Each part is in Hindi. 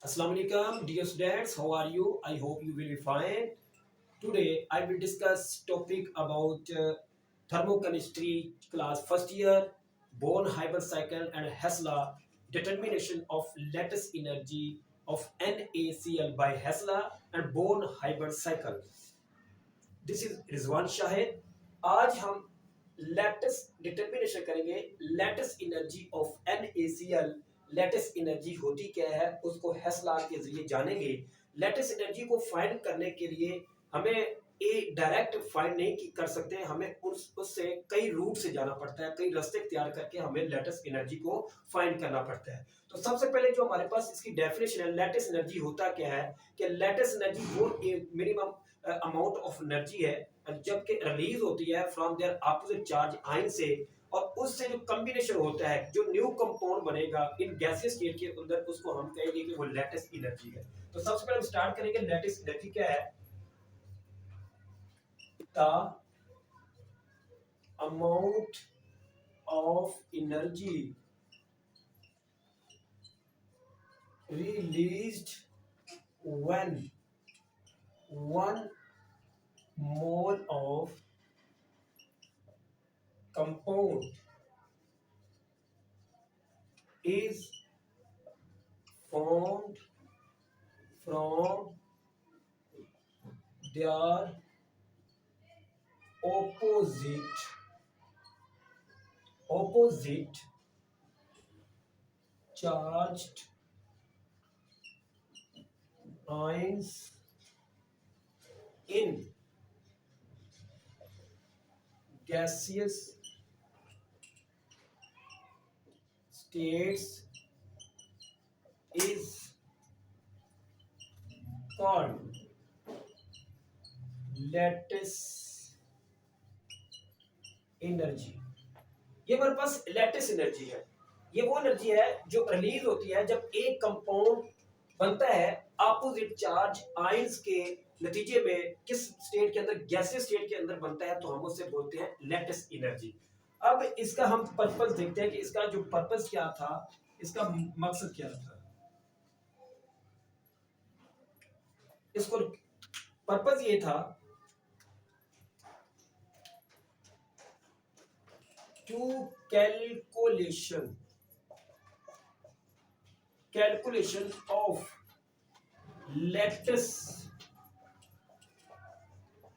Assalamu alaikum, dear students. How are you? I hope you will be fine. Today I will discuss topic about thermochemistry class first year, Born-Haber cycle and Hessler determination of lattice energy of NaCl by Hessler and Born-Haber cycle. This is Rizwan Shahid. आज हम लैटिस डिटर्मिनेशन करेंगे। Lattice energy of NaCl, lattice energy होती क्या है उसको हेसला के जरिए जानेंगे। लैटिस एनर्जी को फाइंड करने के लिए हमें डायरेक्ट फाइंड नहीं कर सकते, हमें उससे कई रूट से जाना पड़ता है, कई रास्ते तैयार करके हमें लैटिस एनर्जी को फाइंड करना पड़ता है। तो सबसे पहले जो हमारे पास इसकी डेफिनेशन है, लैटिस एनर्जी होता क्या है कि लैटिस एनर्जी वो मिनिमम अमाउंट ऑफ एनर्जी है जबकि रिलीज होती है from their opposite charge ion से, और उससे जो कॉम्बिनेशन होता है, जो न्यू कंपाउंड बनेगा इन गैसियस स्टेट के अंदर, उसको हम कहेंगे कि वो लैटिस एनर्जी है। तो सबसे पहले हम स्टार्ट करेंगे लैटिस एनर्जी क्या है। The amount of energy released when 1 mole of compound is formed from their opposite charged ions in gaseous states is called lattice energy. ये हमारे पास लैटिस एनर्जी है। ये वो एनर्जी है जो रिलीज होती है जब एक कंपाउंड बनता है अपोजिट चार्ज आयंस के नतीजे में। किस स्टेट के अंदर? गैसियस स्टेट के अंदर बनता है, तो हम उससे बोलते हैं लैटिस एनर्जी। अब इसका हम पर्पस देखते हैं कि इसका जो पर्पस क्या था, इसका मकसद क्या था। इसको पर्पस ये था to calculation of lattice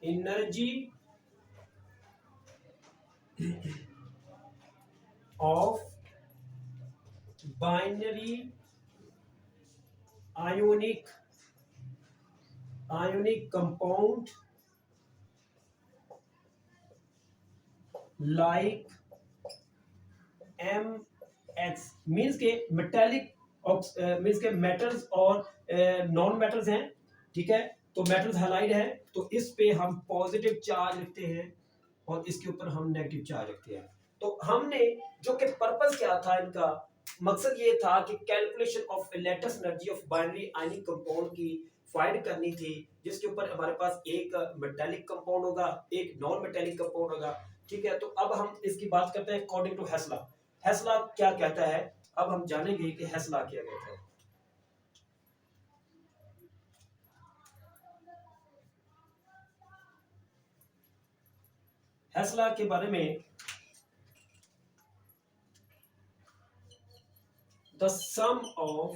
energy of binary ionic compound like MX, means के मेटेलिक मीन्स के मेटल्स और नॉन मेटल्स हैं, ठीक है। तो मेटल्स हैलाइड है, तो इस पे हम पॉजिटिव चार्ज रखते हैं और इसके ऊपर हम नेगेटिव चार्ज रखते हैं। तो हमने जो कि पर्पस क्या था, इनका मकसद ये था कि calculation of lattice energy of binary ionic compound की फाइंड करनी थी, जिसके ऊपर हमारे पास एक मेटेलिक कंपाउंड होगा, एक नॉन मेटेलिक कंपाउंड होगा, ठीक है। तो अब हम इसकी बात करते हैं अकॉर्डिंग टू हेसला। हेसला क्या कहता है, अब हम जानेंगे कि हेसला क्या कहता है। हेसला के बारे में, the sum of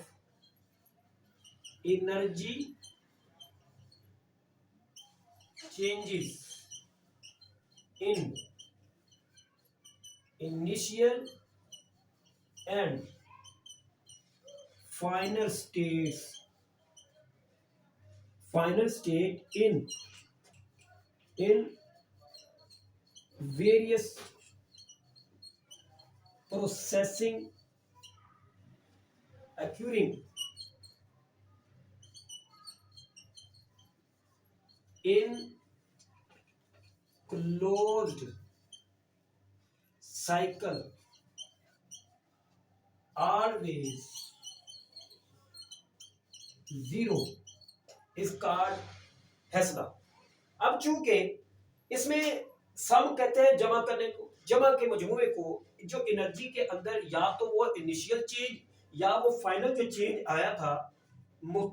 energy changes in initial and final state in various processing occurring in closed cycle always zero is called हेसला। अब चूंकि इसमें सम कहते हैं जमा करने को, जमा के मजमूए को, जो एनर्जी के अंदर या तो वो इनिशियल चेंज या वो फाइनल जो चेंज आया था, मु-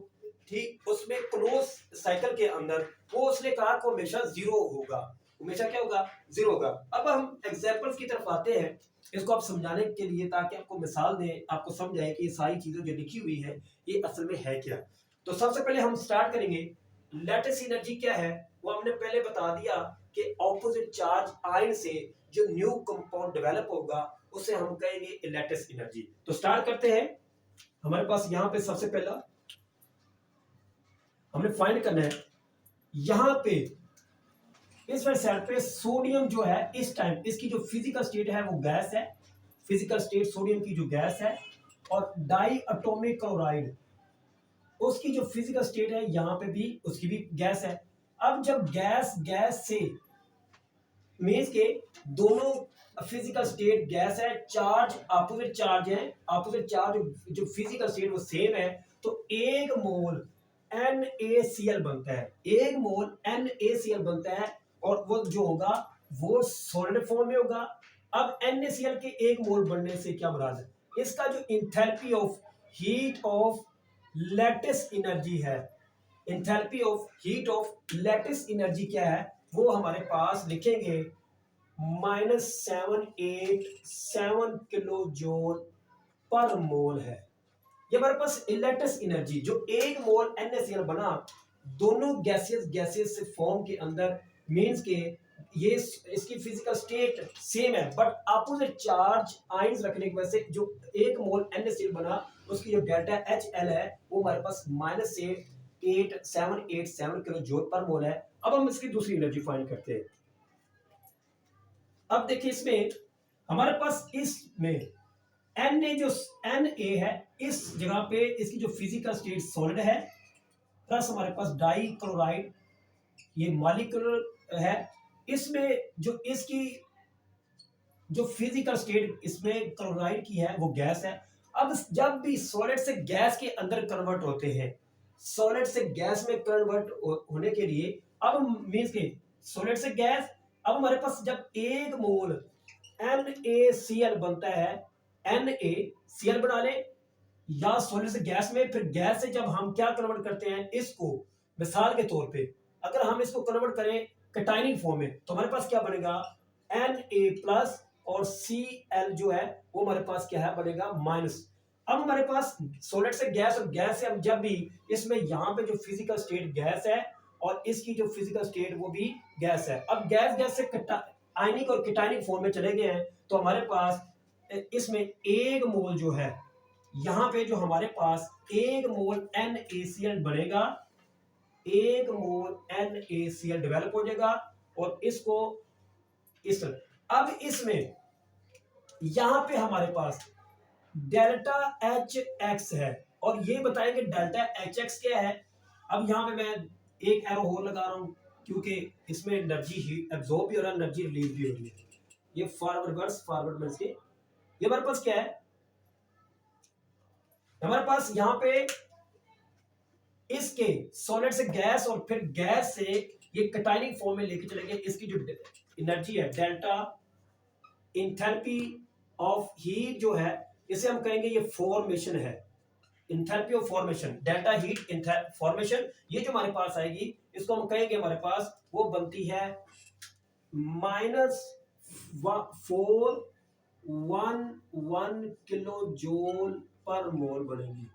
ठीक उसमें क्लोज साइकिल के अंदर वो उसने कहा को हमेशा जीरो होगा, हमेशा क्या होगा, जीरो होगा। अब हम एग्जाम्पल्स की तरफ आते हैं इसको आप समझाने के लिए, ताकि आपको मिसाल दें, आपको समझ आए कि ये सारी चीजें जो लिखी हुई है ये असल में है क्या। तो सबसे पहले हम स्टार्ट करेंगे, लैटिस एनर्जी क्या है वो हमने पहले बता दिया कि ऑपोजिट चार्ज आयन से जो न्यू कंपाउंड डेवलप होगा उसे हम कहेंगे लैटिस एनर्जी। तो स्टार्ट करते हैं। हमारे पास यहाँ पे सबसे पहला हमने फाइंड करना है, यहां पे इस वाले साइड पे सोडियम जो है इस टाइम इसकी जो फिजिकल स्टेट है वो गैस है, फिजिकल स्टेट सोडियम की जो गैस है, और डाई एटॉमिक क्लोराइड उसकी जो फिजिकल स्टेट है यहां पे भी उसकी भी गैस है। अब जब गैस गैस से मीन्स के दोनों फिजिकल स्टेट गैस है, चार्ज अपोजिट चार्ज है, अपोजिट चार्ज जो फिजिकल स्टेट वो सेम है, तो एक मोल NaCl बनता है, एक मोल NaCl बनता है, और वो जो होगा वो सॉलिड फॉर्म में होगा। अब NaCl के एक मोल बनने से क्या मुराद है, इसका जो enthalpy of heat of lattice energy है, enthalpy of heat of lattice energy क्या है वो हमारे पास लिखेंगे -787 किलो जूल पर मोल है। ये हमारे पास लैटिस एनर्जी जो एक मोल NaCl बना दोनों गैसेस गैसेस से फॉर्म के अंदर, मींस के ये इसकी फिजिकल स्टेट सेम है बट अपोजिट चार्ज आयंस रखने की वजह से जो एक मोल NaCl बना उसकी जो डेल्टा HL है वो हमारे पास -8787 किलो जूल पर मोल है। अब हम इसकी दूसरी एनर्जी फाइंड करते हैं। अब देखिए इसमें हमारे पास इसमें Na है इस जगह पे इसकी जो फिजिकल स्टेट सॉलिड है, प्लस हमारे पास डाई क्लोराइड ये मॉलिक्यूलर है, इसमें जो इसकी जो फिजिकल स्टेट इसमें क्लोराइड की है वो गैस है। अब जब भी सॉलिड से गैस के अंदर कन्वर्ट होते हैं, सॉलिड से गैस में कन्वर्ट होने के लिए अब मींस के सॉलिड से गैस, अब हमारे पास जब एक मोल NaCl बनता है, NaCl बना ले या सॉलिड से गैस में, फिर गैस से जब हम क्या कन्वर्ट करते हैं इसको, मिसाल के तौर पे अगर हम इसको कन्वर्ट करें कैटायनिक फॉर्म में तो हमारे पास क्या बनेगा Na प्लस और Cl जो है वो हमारे पास क्या है बनेगा माइनस। अब हमारे पास सॉलिड से गैस और गैस से हम जब भी इसमें यहाँ पे जो फिजिकल स्टेट गैस है और इसकी जो फिजिकल स्टेट वो भी गैस है, अब गैस गैस से आयनिक और कैटायनिक फॉर्म में चले गए हैं तो हमारे पास इसमें एक मोल जो है यहां पे जो हमारे पास एक मोल NaCl बनेगा, एक मोल NaCl डेवलप हो जाएगा और इसको इस अब इसमें यहां पे हमारे पास डेल्टा HX है और ये बताएंगे डेल्टा HX क्या है। अब यहां पे मैं एक एरो होल लगा रहा हूं क्योंकि इसमें एनर्जी एब्जॉर्ब भी हो रहा है, एनर्जी रिलीज भी हो रही है। ये फॉरवर्ड वर्स फॉरवर्ड में के ये हमारे पास क्या है, हमारे पास यहाँ पे इसके सॉलिड से गैस और फिर गैस से ये कैटायनिक फॉर्म में लेके चलेंगे, इसकी जो एनर्जी है डेल्टा इंथैल्पी ऑफ हीट जो है इसे हम कहेंगे ये फॉर्मेशन है, enthalpy of formation, delta heat formation ये जो हमारे पास आएगी इसको हम कहेंगे हमारे पास वो बनती है -411 किलो जूल पर मोल बनेगी,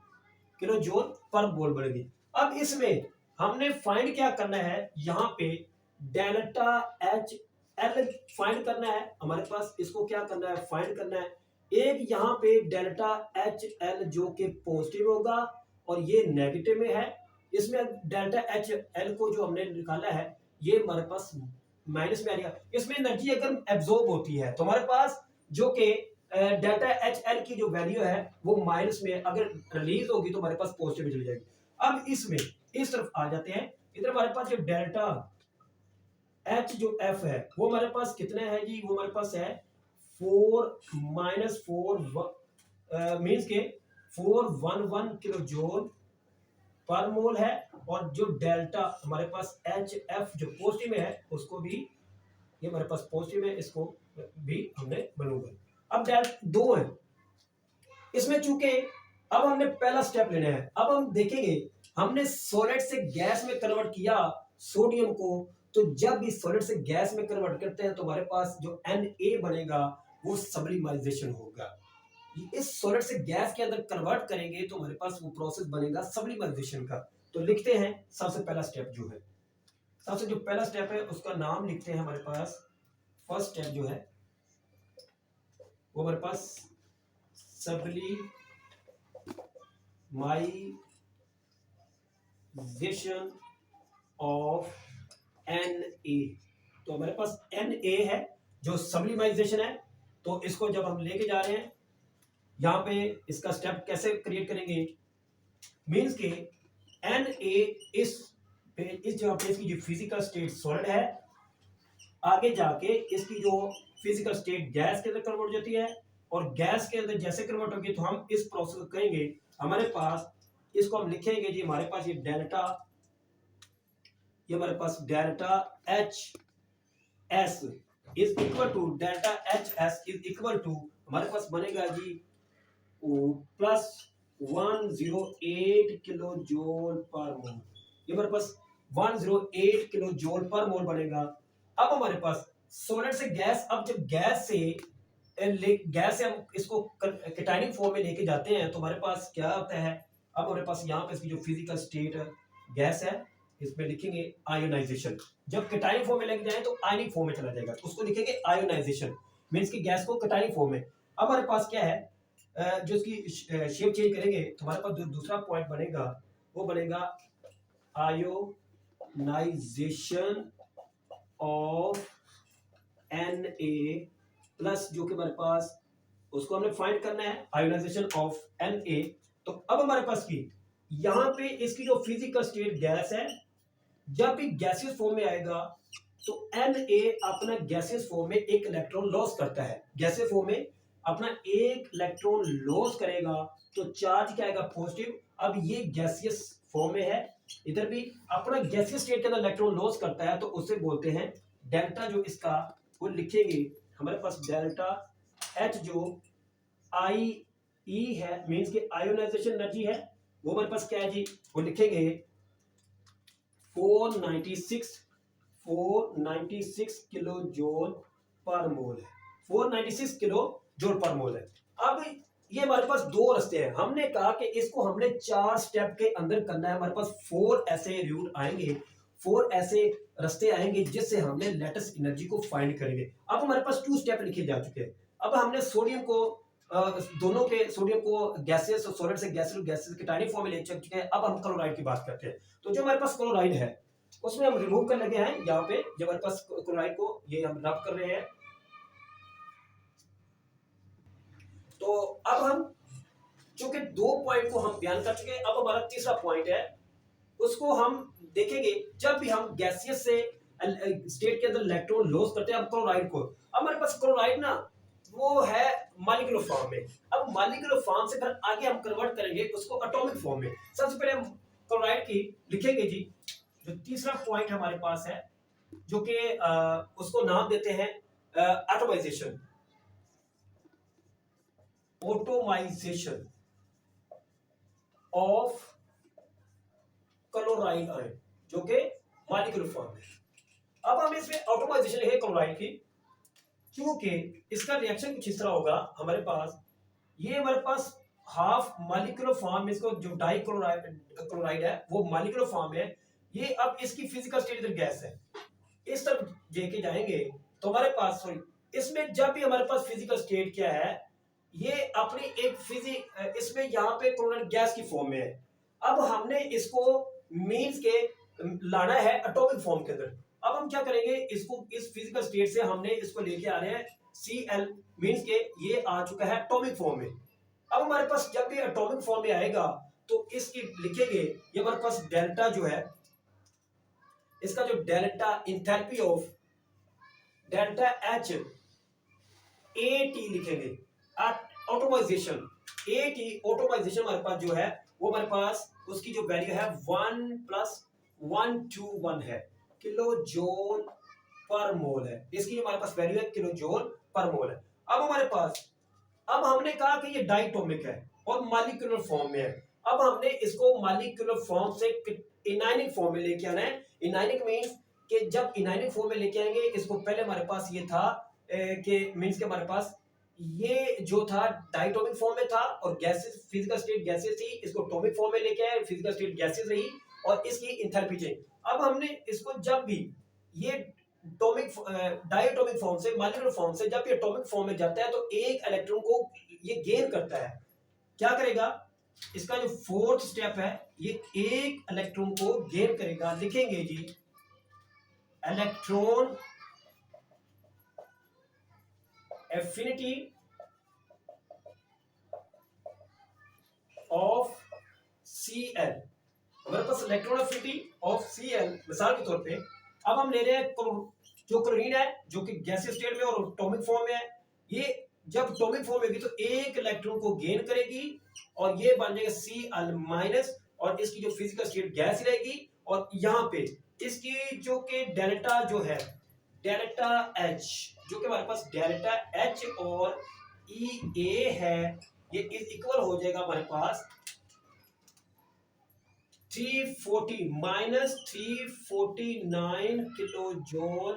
किलो जूल पर मोल बनेगी। अब इसमें हमने फाइंड क्या करना है, यहाँ पे डेल्टा HL फाइंड करना है हमारे पास, इसको क्या करना है फाइंड करना है। एक यहाँ पे डेल्टा HL जो कि पॉजिटिव होगा और ये नेगेटिव में है, इसमें डेल्टा HL को जो हमने निकाला है ये हमारे पास माइनस में आ गया। इसमें एनर्जी अगर एब्जॉर्ब होती है तो हमारे पास जो कि डेल्टा HL की जो वैल्यू है वो माइनस में, अगर रिलीज होगी तो हमारे पास पॉजिटिव में चली जाएगी। अब इसमें इस तरफ आ जाते हैं, इधर हमारे पास जो डेल्टा H जो F है वो हमारे पास कितना है जी, वो हमारे पास है 4 मीन्स के 411 किलो जूल पर मोल है, और जो डेल्टा हमारे पास HF जो पॉजिटिव में है उसको भी ये हमारे पास पॉजिटिव है, इसको भी हमने बनूंगा। अब डेल्टा दो है इसमें, चूंकि अब हमने पहला स्टेप लेना है। अब हम देखेंगे हमने सॉलिड से गैस में कन्वर्ट किया सोडियम को, तो जब भी सॉलिड से गैस में कन्वर्ट करते हैं तो हमारे पास जो Na बनेगा वो सब्लिमाइजेशन होगा। इस सॉलिड से गैस के अंदर कन्वर्ट करेंगे तो हमारे पास वो प्रोसेस बनेगा सब्लिमाइजेशन का। तो लिखते हैं सबसे पहला स्टेप जो है, सबसे जो पहला स्टेप है उसका नाम लिखते हैं हमारे पास। फर्स्ट स्टेप जो है वो हमारे पास सब्लिमाइजेशन ऑफ Na। तो हमारे पास Na है जो सब्लिमाइजेशन है। तो इसको जब हम लेके जा रहे हैं यहाँ पे, इसका स्टेप कैसे क्रिएट करेंगे, मीन्स के Na इस जगह पे इसकी जो फिजिकल स्टेट सॉलिड है, आगे जाके इसकी जो फिजिकल स्टेट गैस के अंदर कन्वर्ट हो जाती है, और गैस के अंदर जैसे कन्वर्ट होगी तो हम इस प्रोसेस को करेंगे। हमारे पास इसको हम लिखेंगे जी, हमारे पास ये डेल्टा, ये हमारे पास delta H S is equal to, delta H S is equal to हमारे पास बनेगा जी प्लस 108 किलो जूल पर मोल। ये हमारे पास 108 किलो जूल पर मोल बनेगा। अब हमारे पास सॉलिड से गैस, अब जब गैस से हम इसको केटायनिक फॉर्म में लेके जाते हैं तो हमारे पास क्या होता है, अब हमारे पास यहाँ पे इसकी जो फिजिकल स्टेट गैस है इसमें लिखेंगे आयोनाइजेशन। जब केटायनिक फॉर्म में लेके जाए तो आयनिक फॉर्म में चला जाएगा, उसको लिखेंगे आयोनाइजेशन, मीन्स की गैस को केटायनिक फॉर्म में। अब हमारे पास क्या है, जो इसकी शेप चेंज करेंगे तो हमारे पास जो दूसरा पॉइंट बनेगा वो बनेगा आयोनाइजेशन ऑफ Na प्लस, जो कि हमारे पास उसको हमने फाइंड करना है आयोनाइजेशन ऑफ Na। तो अब हमारे पास की यहाँ पे इसकी जो फिजिकल स्टेट गैस है, जब भी गैसियस फॉर्म में आएगा तो Na अपना गैसियस फॉर्म में एक इलेक्ट्रॉन लॉस करता है, गैसियस फॉर्म में अपना एक इलेक्ट्रॉन लॉस करेगा तो चार्ज क्या आएगा, पॉजिटिव। अब ये गैसियस फॉर्म में है, इधर भी अपना गैसियस स्टेट के अंदर इलेक्ट्रॉन लॉस करता है, तो उसे बोलते हैं डेल्टा। जो इसका वो लिखेंगे हमारे पास डेल्टा एच जो आई ई है, मीन्स के आयोनाइजेशन एनर्जी है, वो हमारे पास क्या है जी, वो लिखेंगे 496 किलो जूल पर मोल है, 496 किलो जूल पर मोल है। अब ये हमारे पास दो रास्ते हैं, हमने कहा कि इसको हमने 4 स्टेप के अंदर करना है। हमारे पास 4 ऐसे रूट आएंगे, 4 ऐसे रास्ते आएंगे जिससे हमने लेटेस्ट एनर्जी को फाइंड करेंगे। अब हमारे पास 2 स्टेप लिखे जा चुके हैं। अब हमने सोडियम को दोनों के सोडियम को गैसेस और सॉलिड से गैसेस के टाइनी फॉर्म में ले चुके हैं। अब हम क्लोराइड की बात करते हैं। तो जो हमारे पास क्लोराइड है उसमें हम रिमूव कर लगे हैं, यहाँ पे जब हमारे पास क्लोराइड को ये हम रब कर रहे हैं। तो अब हम चूंकि 2 पॉइंट को हम बयान कर चुके हैं, अब हमारा तीसरा पॉइंट है, उसको हम देखेंगे। जब भी हम गैसियस से स्टेट के अंदर इलेक्ट्रॉन लॉस करते हैं, अब क्लोराइड को, अब हमारे पास क्लोराइड ना वो है मॉलिक्यूलर फॉर्म में। अब मॉलिक्यूलर फॉर्म से फिर आगे हम कन्वर्ट करेंगे उसको एटॉमिक फॉर्म में। सबसे पहले हम क्लोराइड की लिखेंगे जी, जो तीसरा पॉइंट हमारे पास है, जो कि उसको नाम देते हैं atomisation, automisation of chloride ion, जो कि मॉलिक्यूलर फॉर्म में। अब हम इसमें ऑटोमाइजेशन लिखे क्लोराइड की, क्योंकि इसका रिएक्शन कुछ इस तरह होगा। हमारे पास ये हमारे पास हाफ मॉलिक्यूलर फॉर्म में, इसको जो डाई क्लोराइड है वो मॉलिक्यूलर फॉर्म है। ये अब इसकी फिजिकल स्टेट इधर गैस है, इस तरफ लेके जाएंगे तो हमारे पास, सॉरी, इसमें जब भी हमारे पास फिजिकल स्टेट क्या है, ये अपनी एक इसमें यहाँ पे क्लोराइड गैस की फॉर्म में है। अब हमने इसको मीन्स के लाना है एटॉमिक फॉर्म के अंदर। अब हम क्या करेंगे, इसको इस फिजिकल स्टेट से हमने इसको लेके आ रहे हैं Cl, मीन्स के ये आ चुका है एटॉमिक फॉर्म में। अब हमारे पास जब भी एटॉमिक फॉर्म में आएगा तो इसकी लिखेंगे, ये हमारे पास डेल्टा जो है, इसका जो delta enthalpy of delta H AT लिखेंगे, ऑटोमाइजेशन AT ऑटोमाइजेशन हमारे पास जो है वो हमारे पास उसकी जो वैल्यू है 1+121 है, किलो जूल पर मोल है। इसकी हमारे पास वैल्यू है किलो जूल पर मोल है। अब हमारे पास, अब हमने कहा कि ये डाइटोमिक है, और मॉलिक्यूलर फॉर्म में है। अब हमने इसको मॉलिक्यूलर फॉर्म से इनाइनिक फॉर्म में लेके आना है। इनाइनिक मीन्स कि जब इनाइनिक फॉर्म में लेके आएंगे, इसको पहले हमारे पास ये था कि मीन्स के हमारे पास ये जो था डायटोमिक फॉर्म में था और गैसेस, फिजिकल स्टेट गैसेस थी, इसको टॉमिक फॉर्म में लेके आए, फिजिकल स्टेट गैसेस रही और इसकी इंथैल्पी चेंज। अब हमने इसको जब भी ये टॉमिक डायटोमिक फॉर्म से मॉलिक्यूलर फॉर्म से जब ये एटॉमिक फॉर्म में जाता है तो एक इलेक्ट्रॉन को ये गेन करता है। क्या करेगा? इसका जो फोर्थ स्टेप है, ये एक इलेक्ट्रॉन को गेन करेगा। लिखेंगे जी इलेक्ट्रॉन एफिनिटी ऑफ Cl। हमारे पास इलेक्ट्रॉन एफिनिटी ऑफ Cl मिसाल के तौर पे अब हम ले रहे हैं जो क्लोरीन है जो कि गैसीय स्टेट में और एटॉमिक फॉर्म में है। ये जब एटॉमिक फॉर्म में होगी तो एक इलेक्ट्रॉन को गेन करेगी और ये बन जाएगा Cl माइनस और इसकी जो फिजिकल स्टेट गैस रहेगी और यहाँ पे इसकी जो कि डेल्टा जो है डेल्टा H जो कि हमारे पास डेल्टा H और EA है, ये इक्वल हो जाएगा हमारे पास 340 माइनस 349 किलो जूल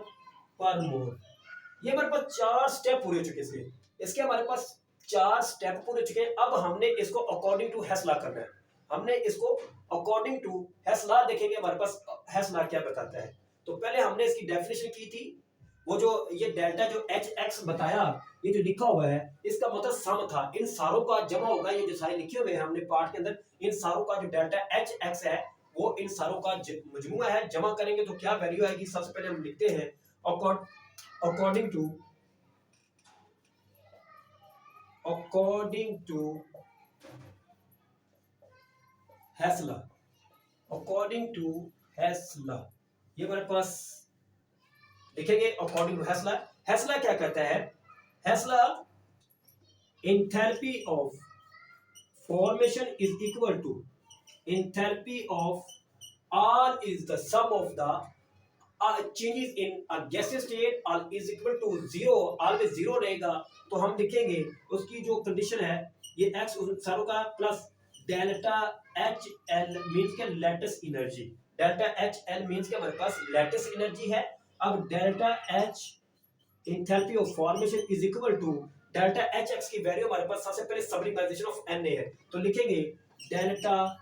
पर मोल। ये हमारे पास 4 स्टेप पूरे हो चुके हैं। इसके हमारे पास 4 स्टेप पूरे हो चुके हैं। अब हमने इसको अकॉर्डिंग टू हेस लॉ करना है। हमने इसको अकॉर्डिंग टू हेस लॉ देखेंगे हमारे पास हेस लॉ क्या बताता है। तो पहले हमने इसकी डेफिनेशन की थी, वो जो ये डेल्टा जो एच एक्स बताया, ये जो लिखा हुआ है इसका मतलब सम था। इन सारों का जमा होगा, ये जो सारे लिखे हुए हैं हमने पार्ट के अंदर, इन सारों का जो डेल्टा एच एक्स है वो इन सारों का मजमुआ है। जमा करेंगे तो क्या वैल्यू आएगी? सबसे पहले हम लिखते हैं according to Hess law, according to Hess law ये हमारे पास लिखेंगे according to Hess law. Hess law क्या कहता है? Hess law enthalpy of formation is equal to enthalpy of R is the sum of the changes in a gaseous state R is equal to 0, always 0 रहेगा। तो हम लिखेंगे उसकी जो कंडीशन है ये x उन सारों का plus delta H L means के lattice energy. Delta H L means के हमारे पास लेटेस्ट एनर्जी है। अब delta H enthalpy of formation is equal to delta H X की वैल्यू हमारे पास सबसे पहले सब्लिमाइजेशन ऑफ एन ए है, तो लिखेंगे डेल्टा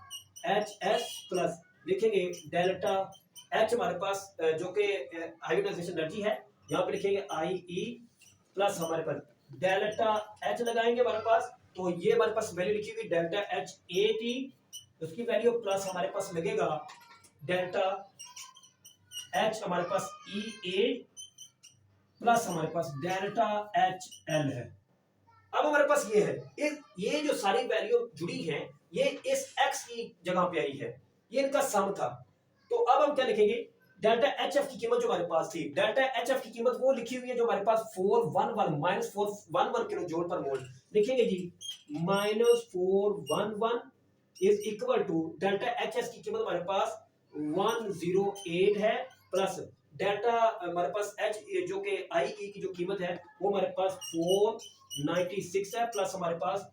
एच एस प्लस लिखेंगे डेल्टा एच हमारे पास जो कि आयोनाइजेशन एनर्जी है, यहाँ पे लिखेंगे आई ई प्लस हमारे पास डेल्टा एच लगाएंगे हमारे पास, तो ये हमारे पास वैल्यू लिखी हुई डेल्टा एच ए टी, उसकी वैल्यू प्लस हमारे पास लगेगा डेल्टा एच हमारे पास ई ए प्लस हमारे पास डेल्टा एच एल है। अब हमारे पास ये है, ये जो सारी वैल्यू जुड़ी हैं ये इस x की जगह पे आई है, ये इनका सम था। तो अब हम क्या लिखेंगे? डेल्टा एच एफ की कीमत जो हमारे पास थी, डेल्टा एच एफ की कीमत वो लिखी हुई है जो हमारे पास 411 minus 411 kilo joule per mole. लिखेंगे G minus 411 is equal to delta H S की कीमत हमारे पास 108 है प्लस डेल्टा हमारे पास एच जो कि आई ई की जो कीमत है वो हमारे पास 496 है प्लस हमारे पास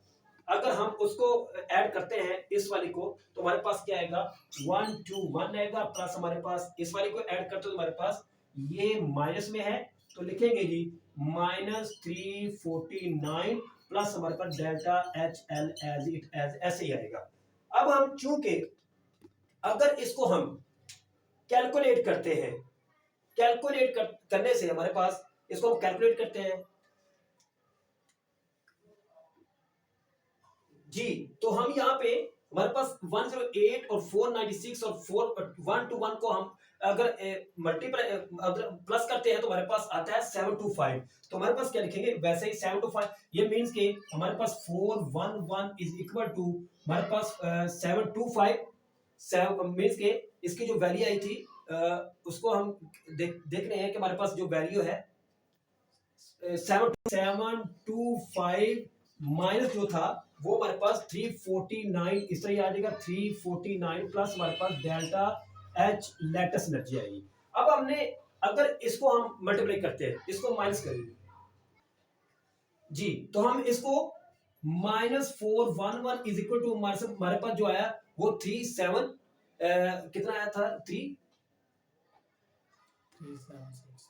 अगर हम उसको ऐड करते हैं इस वाली को तो हमारे पास क्या आएगा 121 आएगा प्लस हमारे पास इस वाली को ऐड करते तो हमारे पास ये माइनस में है, तो लिखेंगे जी माइनस 349 प्लस हमारे पास delta H L as it as ऐसे ही आएगा। अब हम चूंकि अगर इसको हम कैलकुलेट करते हैं, करने से हमारे पास इसको हम कैलकुलेट करते हैं जी, तो हम यहाँ पे हमारे पास 108 और 496 और 121 को हम अगर मल्टीप्लाई अगर प्लस करते हैं तो हमारे पास आता है 725। तो हमारे पास क्या लिखेंगे वैसे ही 725, ये मींस के हमारे पास 411 इज इक्वल टू हमारे पास 725 मींस के इसकी जो वैल्यू आई थी उसको हम देख रहे हैं कि हमारे पास जो वैल्यू है 725 माइनस जो था वो हमारे पास 349 इस तरह आ जाएगा 349 प्लस हमारे पास डेल्टा एच लेटेस्ट एनर्जी आएगी। अब हमने अगर इसको हम मल्टीप्लाई करते हैं, इसको माइनस करेंगे जी, तो हम इसको -411 इज इक्वल टू हमारे पास जो आया वो 37 कितना आया था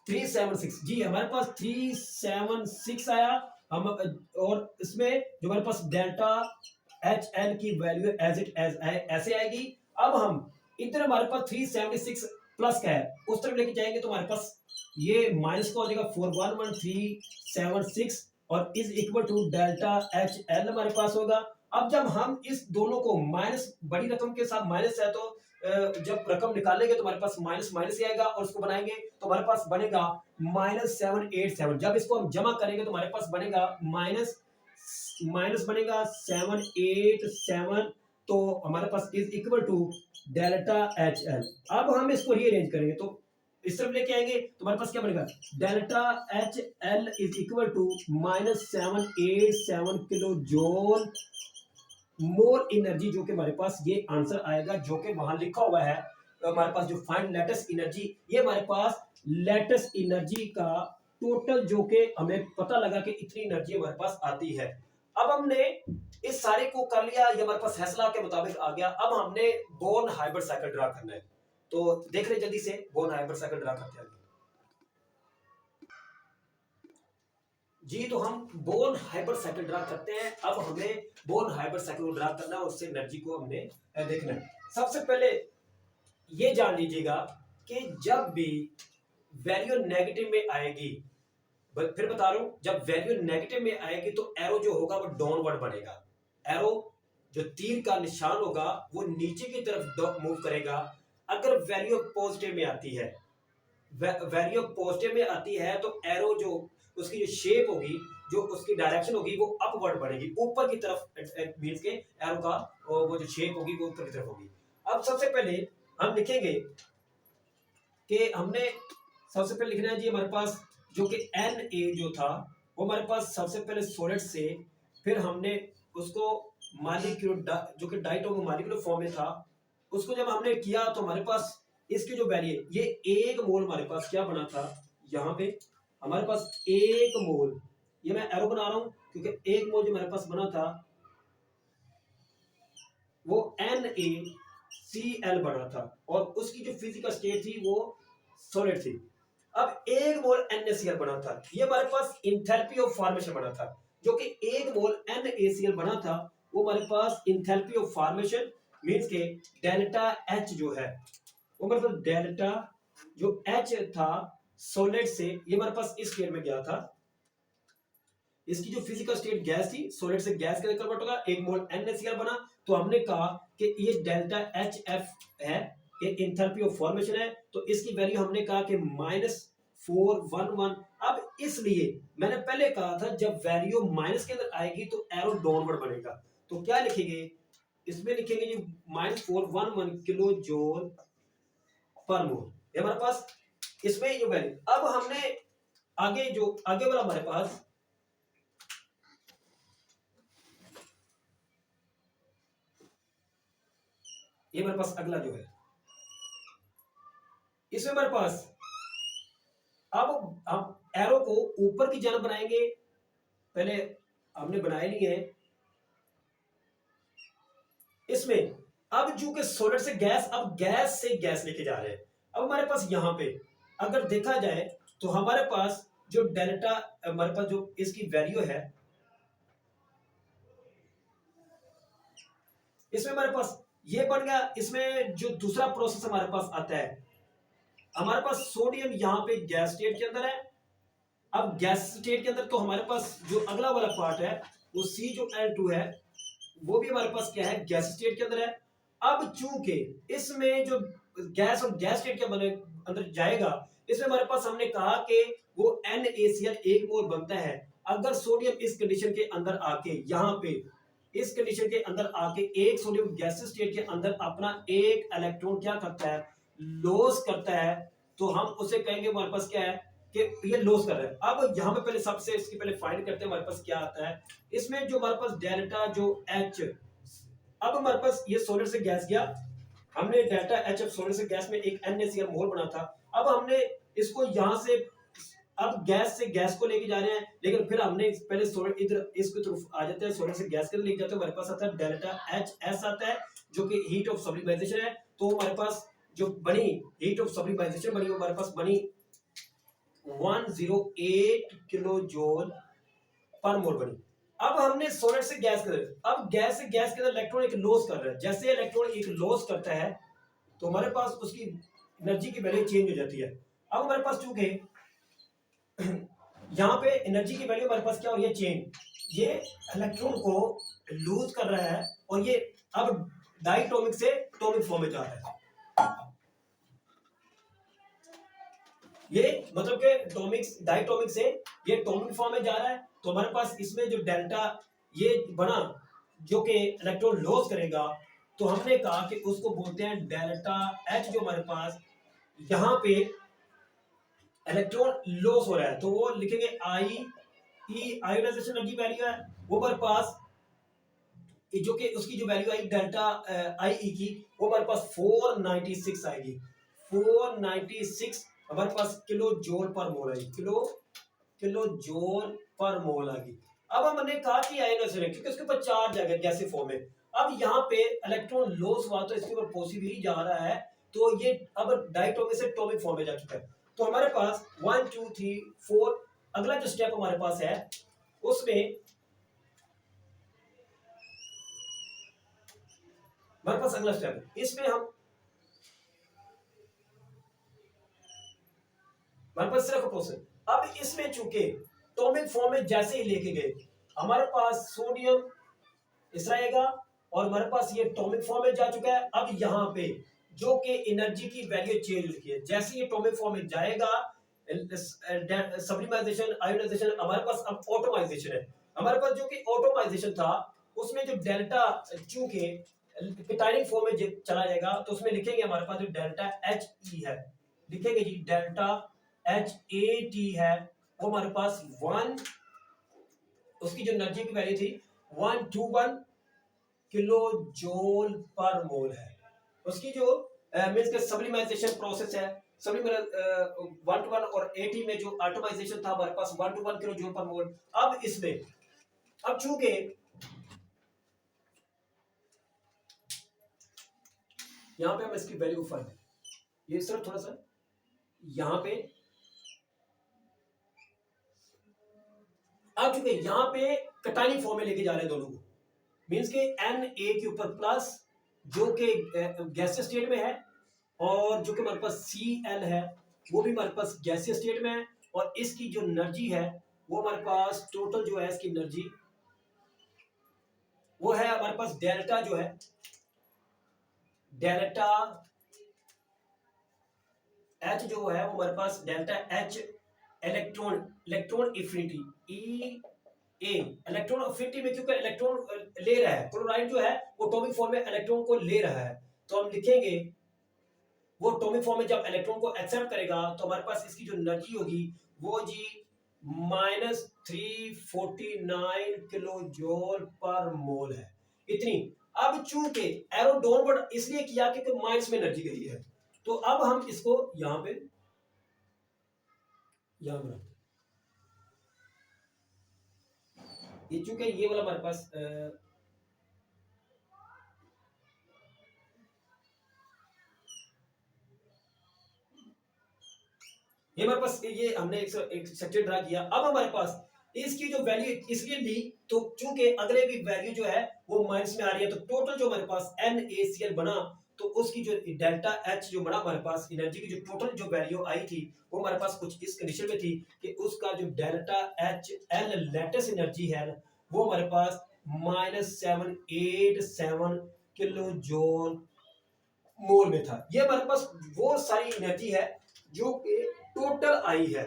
376 जी हमारे पास 376 आया हम और इसमें जो हमारे पास डेल्टा एच एल की वैल्यू एज इट एज ऐसे आएगी। अब हम इधर हमारे पास 376 प्लस का है उस तरफ लेके जाएंगे तो हमारे पास ये माइनस का हो जाएगा 411376 और is equal to delta H L हमारे पास होगा। अब जब हम इस दोनों को माइनस बड़ी रकम के साथ माइनस है तो जब रकम निकालेंगे तो हमारे पास माइनस माइनस ही आएगा और उसको बनाएंगे तो हमारे पास बनेगा -787। जब इसको हम जमा करेंगे तो हमारे पास बनेगा माइनस माइनस बनेगा 787 तो हमारे पास is equal to delta H L. अब हम इसको रीअरेंज करेंगे तो इस तरफ लेके आएंगे तो हमारे पास क्या बनेगा delta H L is equal to -787 kilojoule more energy जो कि हमारे पास ये आंसर आएगा जो कि वहां लिखा हुआ है हमारे पास जो फाइंड लेटेस्ट एनर्जी ये हमारे पास लेटेस्ट एनर्जी का टोटल जो कि हमें पता लगा कि इतनी एनर्जी हमारे पास आती है। अब हमने इस सारे को कर लिया ये हमारे पास हेसला के मुताबिक आ गया। अब हमने बोर्न हाइब्रिड साइकिल ड्रा करना है तो देख रहे जल्दी से बोर्न हाइब्रिड साइकिल ड्रा करते हैं जी। तो हम बोर्न हाइब्रिड साइकिल ड्रा करते हैं। अब हमें बोर्न हाइब्रिड साइकिल को ड्रा करना है उससे एनर्जी को हमने देखना है। सबसे पहले ये जान लीजिएगा कि जब भी वैल्यू नेगेटिव में आएगी फिर बता रहा हूं जब वैल्यू नेगेटिव में आएगी तो एरो जो होगा वो डाउनवर्ड बढ़ेगा। एरो जो तीर का निशान होगा वो नीचे की तरफ मूव करेगा। अगर वैल्यू पॉजिटिव में आती है वैल्यू पॉजिटिव में आती है तो एरो जो उसकी जो शेप होगी जो उसकी डायरेक्शन होगी वो अपवर्ड बढ़ेगी ऊपर की तरफ मींस के एरो का वो जो शेप होगी वो ऊपर की तरफ होगी। अब सबसे पहले हम लिखेंगे कि हमने सबसे पहले लिखना है जी हमारे पास जो कि एन ए जो था वो हमारे पास सबसे पहले सॉलिड से फिर हमने उसको मॉलिक्यूल जो कि डाइटोमो मॉलिक्यूलर फॉर्म में था उसको जब हमने किया तो हमारे पास इसकी जो वैल्यू ये एक मोल हमारे पास क्या बना था यहाँ पे हमारे पास एक मोल ये मैं एरो बना रहा हूं क्योंकि एक मोल जो हमारे पास बना था वो NaCl बना था और उसकी जो फिजिकल स्टेट थी वो सॉलिड थी। अब एक मोल NaCl बना था ये हमारे पास इंथैल्पी ऑफ फॉर्मेशन बना था जो कि एक मोल NaCl बना था वो हमारे पास इंथैल्पी ऑफ फॉर्मेशन मींस के डेल्टा H जो है वो मतलब डेल्टा जो H था सॉलिड से ये हमारे पास इस स्टेट में गया था। इसकी जो फिजिकल स्टेट गैस थी सॉलिड से गैस के अंदर कन्वर्ट होगा एक मोल NaCl बना तो हमने कहा कि ये डेल्टा HF है ये एंथैल्पी ऑफ फॉर्मेशन है तो इसकी वैल्यू हमने कहा कि -411। अब इसलिए मैंने पहले कहा था जब वैल्यू माइनस के अंदर आएगी तो एरो डाउनवर्ड बनेगा तो क्या लिखेंगे इसमें लिखेंगे जी -411 किलो जूल पर मोल ये हमारे पास इसमें जो वैल्यू। अब हमने आगे वाला हमारे पास ये हमारे पास अगला जो है इसमें हमारे पास अब हम एरो को ऊपर की जानब बनाएंगे पहले हमने बनाया नहीं है इसमें। अब जो कि सॉलिड से गैस अब गैस से गैस लेके जा रहे हैं। अब हमारे पास यहां पे अगर देखा जाए तो हमारे पास जो डेल्टा हमारे पास जो इसकी वैल्यू है इसमें हमारे पास ये बन गया। इसमें जो दूसरा प्रोसेस हमारे पास आता है हमारे पास सोडियम यहाँ पे गैस स्टेट के अंदर है। अब गैस स्टेट के अंदर तो हमारे पास जो अगला वाला पार्ट है वो C जो L2 है वो भी हमारे पास क्या है गैस स्टेट के अंदर है। अब चूंकि इसमें जो गैस और गैस स्टेट के अंदर जाएगा इसमें हमारे पास हमने कहा कि वो NaCl एक मोल बनता है। अगर सोडियम इस कंडीशन के अंदर आके यहाँ पे इस कंडीशन के अंदर आके एक सोडियम गैस स्टेट के अंदर अपना एक इलेक्ट्रॉन क्या करता है लॉस करता है तो हम उसे कहेंगे हमारे पास क्या है कि ये लॉस कर रहा है। अब यहाँ पे पहले सबसे इसके पहले फाइंड करते हैं हमारे पास क्या आता है इसमें जो हमारे पास डेल्टा जो H अब हमारे पास ये सॉलिड से गैस गया हमने डेल्टा HF सॉलिड से गैस में एक NaCl मोल बना था। अब हमने इसको यहां से अब गैस से गैस को लेके जा रहे हैं, लेकिन फिर हमने पहले सॉलिड इधर इसकी तरफ आ जाते हैं, सॉलिड से गैस के लेके जाते हैं, हमारे पास आता है डेल्टा एच एस आता है जो कि हीट ऑफ सब्लिमाइजेशन है। तो हमारे पास जो बनी हीट ऑफ सब्लिमाइजेशन बनी, हमारे पास बनी 108 किलो जूल पर मोल बनी। अब हमने सॉलिड से गैस कर, अब गैस से गैस के अंदर इलेक्ट्रॉन एक लॉस कर रहा है, जैसे इलेक्ट्रॉन एक लॉस करता है तो हमारे पास उसकी एनर्जी की वैल्यू चेंज हो जाती है। अब हमारे पास चूंकि यहाँ पे एनर्जी की वैल्यू हमारे पास क्या हो रही है, चेंज, ये इलेक्ट्रॉन को लूज कर रहा है और ये अब डाइटोमिक से टॉमिक फॉर्म में जा रहा है। ये मतलब कि टॉमिक्स डाइटोमिक से ये टॉमिक फॉर्म में जा रहा है। तो हमारे पास इसमें जो डेल्टा ये बना जो कि इलेक्ट्रॉन लॉस करेगा, तो हमने कहा कि उसको बोलते हैं डेल्टा एच। जो हमारे पास यहाँ पे इलेक्ट्रॉन लॉस हो रहा है तो वो लिखेंगे आई ई, आयोनाइजेशन एनर्जी वैल्यू है वो हमारे पास, जो कि उसकी जो वैल्यू आई डेल्टा आई ई की, वो हमारे पास 496 आएगी। 496 हमारे पास किलो जूल पर मोल आएगी, किलो जूल पर मोल आएगी। अब हमने कहा कि आयोनाइजेशन है क्योंकि उसके ऊपर चार्ज आ गया गैसीय फॉर्म में। अब यहाँ पे इलेक्ट्रॉन लॉस हुआ तो इसके ऊपर पॉजिटिव जा रहा है, तो ये अब डाइटोमिक से टॉमिक फॉर्म में जा चुका है। तो हमारे पास 1 2 3 4 अगला जो स्टेप हमारे पास है उसमें हमारे पास अगला स्टेप है, इसमें हम हमारे पास सिर्फ क्वेश्चन। अब इसमें चूंकि टॉमिक फॉर्म में जैसे ही लेके गए हमारे पास सोडियम इस रहेगा और हमारे पास ये टॉमिक फॉर्म में जा चुका है। अब यहाँ पे जो कि एनर्जी की वैल्यू चेंज लिखी है, जैसे ये टॉमिक फॉर्म में जाएगा सब्लिमाइजेशन आयोनाइजेशन, हमारे पास अब ऑटोमाइजेशन है। हमारे पास जो कि ऑटोमाइजेशन था उसमें जो डेल्टा चूंकि कैटायनिक फॉर्म में चला जाएगा तो उसमें लिखेंगे हमारे पास जो डेल्टा एच ई है, लिखेंगे जी डेल्टा एच ए टी है, वो हमारे पास 1, उसकी जो एनर्जी की वैल्यू थी 121 किलो जूल पर मोल है। उसकी जो मींस के सब्लिमाइजेशन प्रोसेस है, सब्लिमाइजेशन 1 to 1 और 80 में जो एटॉमाइजेशन था हमारे पास 1 to 1 किलो जूल पर मोल। अब इसमें अब चूंकि यहां पे हम इसकी वैल्यू फाइंड, ये सिर्फ थोड़ा सा यहां पे, अब चूंकि यहां पे कैटायनिक फॉर्म में लेके जा रहे हैं दोनों को, मींस के एन ए के ऊपर प्लस जो कि गैसीय स्टेट में है और जो कि हमारे पास सी एल है वो भी हमारे पास गैसीय स्टेट में है, और इसकी जो एनर्जी है वो हमारे पास टोटल जो है इसकी एनर्जी वो है हमारे पास डेल्टा जो है डेल्टा एच जो है वो हमारे पास डेल्टा एच इलेक्ट्रॉन एफिनिटी ई ए, इलेक्ट्रॉन एफिनिटी में क्योंकि इलेक्ट्रॉन ले रहा है, क्लोराइड जो है वो एटॉमिक फॉर्म में इलेक्ट्रॉन को ले रहा है, तो हम लिखेंगे वो एटॉमिक फॉर्म में जब इलेक्ट्रॉन को एक्सेप्ट करेगा तो हमारे पास इसकी जो एनर्जी होगी वो जी -349 किलो जूल पर मोल है, इतनी। अब चूंकि एरो डाउनवर्ड इसलिए किया क्योंकि माइनस में एनर्जी गई है, तो अब हम इसको यहां पे यहां ये चूंकि ये वाला हमारे पास ये हमारे पास ये हमने एक स्ट्रक्चर ड्रा किया। अब हमारे पास इसकी जो वैल्यू इसलिए ली तो चूंकि अगले भी वैल्यू जो है वो माइनस में आ रही है, तो टोटल जो हमारे पास NaCl बना तो उसकी जो डेल्टा एच जो बना हमारे पास एनर्जी की जो टोटल जो वैल्यू आई थी वो हमारे पास कुछ इस कंडीशन में थी कि उसका जो delta H L latest energy है वो हमारे पास -787 किलो जूल मोल में था। ये हमारे पास वो सारी एनर्जी है जो कि टोटल आई है।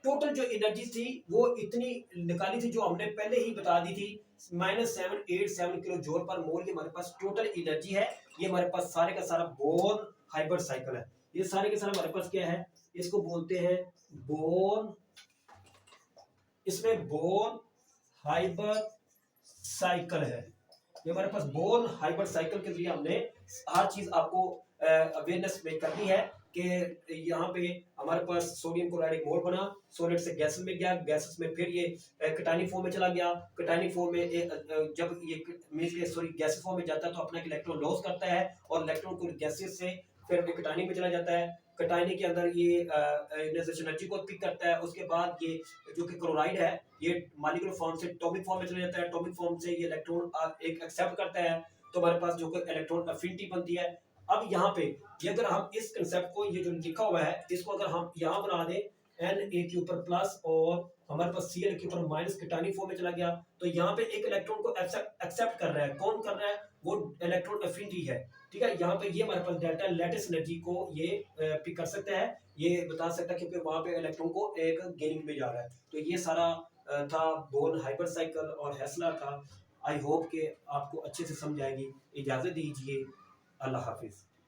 टोटल जो एनर्जी थी वो इतनी निकाली थी जो हमने पहले ही बता दी थी, -787 किलो जूल पर मोल। ये हमारे पास टोटल एनर्जी है। ये हमारे पास सारे का सारा बोर्न हाइब्रिड साइकिल है। ये सारे के सारे हमारे पास क्या है, इसको बोलते हैं बोर्न, इसमें बोर्न हाइब्रिड साइकिल है। ये हमारे पास बोर्न हाइब्रिड साइकिल के लिए हमने हर चीज आपको अवेयरनेस में कर दी है कि यहाँ पे हमारे पास सोडियम क्लोराइड एक मोल बना, सॉलिड से गैसेस में गया, गैसेस में फिर ये कटायनिक फॉर्म में चला गया, कटायनिक फॉर्म में जब ये मीन्स सॉरी गैसेस फॉर्म में जाता है तो अपना इलेक्ट्रॉन लॉस करता है और इलेक्ट्रॉन को गैसेस से फिर कटायनिक में चला जाता है। कटायनिक के अंदर ये ionization एनर्जी को पिक करता है। उसके बाद ये जो कि क्लोराइड है ये मॉलिक्यूलर फॉर्म से एटॉमिक फॉर्म में चला जाता है। एटॉमिक फॉर्म से ये इलेक्ट्रॉन एक एक्सेप्ट करता है तो हमारे पास जो इलेक्ट्रॉन अफिनिटी बनती है। अब यहाँ पे ये अगर हम इस कंसेप्ट को ये जो लिखा हुआ है इसको अगर हम यहाँ बना दें Na के ऊपर प्लस और हमारे पास Cl के ऊपर माइनस कटायनिक फॉर्म में चला गया तो यहाँ पे एक इलेक्ट्रॉन को एक्सेप्ट कर रहा है। कौन कर रहा है? वो इलेक्ट्रॉन अफिनिटी है। ठीक है, यहाँ पे ये हमारे पास डेल्टा लैटिस एनर्जी को ये पिक कर सकता है, ये बता सकता है क्योंकि वहां पे इलेक्ट्रॉन को एक गेनिंग में जा रहा है। तो ये सारा था बोर्न हाइपर साइकिल और हेसलर का। आई होप कि आपको अच्छे से समझ आएगी। इजाजत दीजिए, अल्लाह हाफिज।